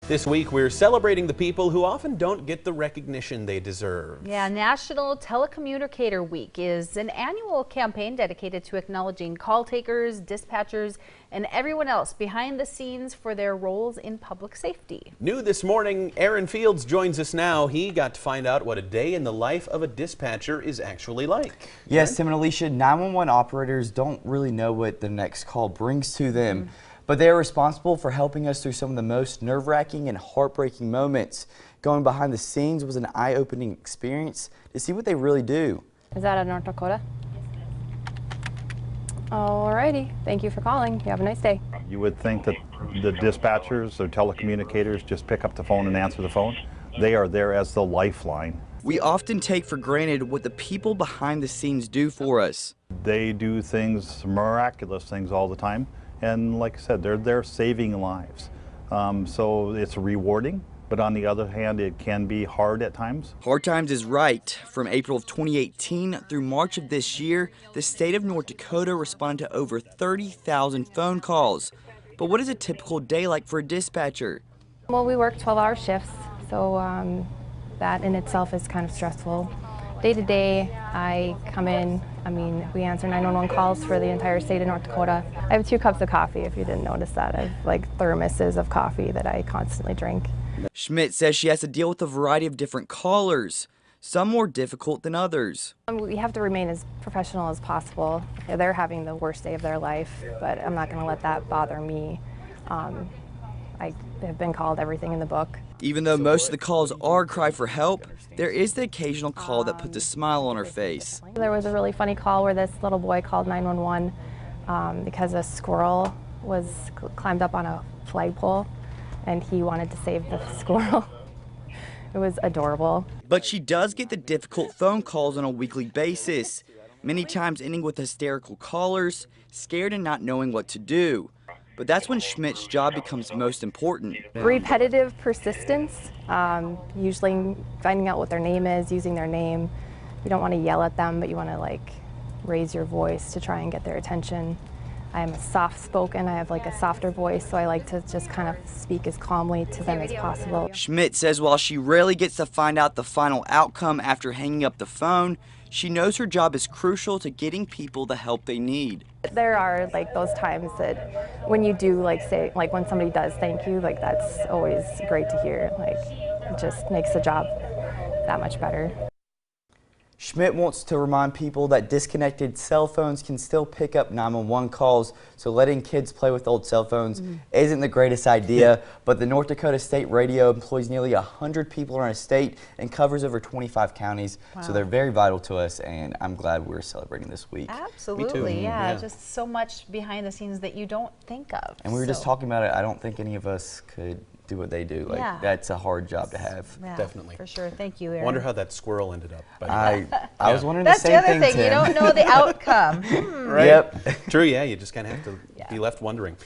This week, we're celebrating the people who often don't get the recognition they deserve. Yeah, National Telecommunicator Week is an annual campaign dedicated to acknowledging call takers, dispatchers, and everyone else behind the scenes for their roles in public safety. New this morning, Aaron Fields joins us now. He got to find out what a day in the life of a dispatcher is actually like. Yes, Tim and Alicia, 911 operators don't really know what the next call brings to them. But they are responsible for helping us through some of the most nerve-wracking and heartbreaking moments. Going behind the scenes was an eye-opening experience to see what they really do. Is that in North Dakota? Alrighty, thank you for calling. You have a nice day. You would think that the dispatchers or telecommunicators just pick up the phone and answer the phone. They are there as the lifeline. We often take for granted what the people behind the scenes do for us. They do things, miraculous things all the time. And like I said, they're there saving lives. So it's rewarding, but on the other hand, it can be hard at times. Hard times is right. From April of 2018 through March of this year, the state of North Dakota responded to over 30,000 phone calls. But what is a typical day like for a dispatcher? Well, we work 12-hour shifts, so that in itself is kind of stressful. Day to day, I come in, we answer 911 calls for the entire state of North Dakota. I have 2 cups of coffee, if you didn't notice that. I have like thermoses of coffee that I constantly drink. Schmidt says she has to deal with a variety of different callers, some more difficult than others. We have to remain as professional as possible. They're having the worst day of their life, but I'm not going to let that bother me. I have been called everything in the book. Even though most of the calls are a cry for help, there is the occasional call that puts a smile on her face. There was a really funny call where this little boy called 911 because a squirrel was climbed up on a flagpole and he wanted to save the squirrel. It was adorable. But she does get the difficult phone calls on a weekly basis, many times ending with hysterical callers, scared and not knowing what to do. But that's when Schmidt's job becomes most important. Repetitive persistence, usually finding out what their name is, using their name. You don't want to yell at them, but you want to raise your voice to try and get their attention. I am soft-spoken, I have a softer voice, so I like to just kind of speak as calmly to them as possible. Schmidt says while she rarely gets to find out the final outcome after hanging up the phone, she knows her job is crucial to getting people the help they need. There are those times that when you do say when somebody does thank you, that's always great to hear. It just makes the job that much better. Schmidt wants to remind people that disconnected cell phones can still pick up 911 calls, so letting kids play with old cell phones isn't the greatest idea, but the North Dakota State Radio employs nearly 100 people around the state and covers over 25 counties, so they're very vital to us, and I'm glad we're celebrating this week. Absolutely, Me too. yeah, just so much behind the scenes that you don't think of. And we were just talking about it, I don't think any of us could do what they do. That's a hard job to have. Yeah, definitely. For sure. Thank you, Aaron. Wonder how that squirrel ended up. I was wondering That's the same the other thing. Tim. You don't know the outcome. Right? Yep. True, yeah, you just kind of have to be left wondering.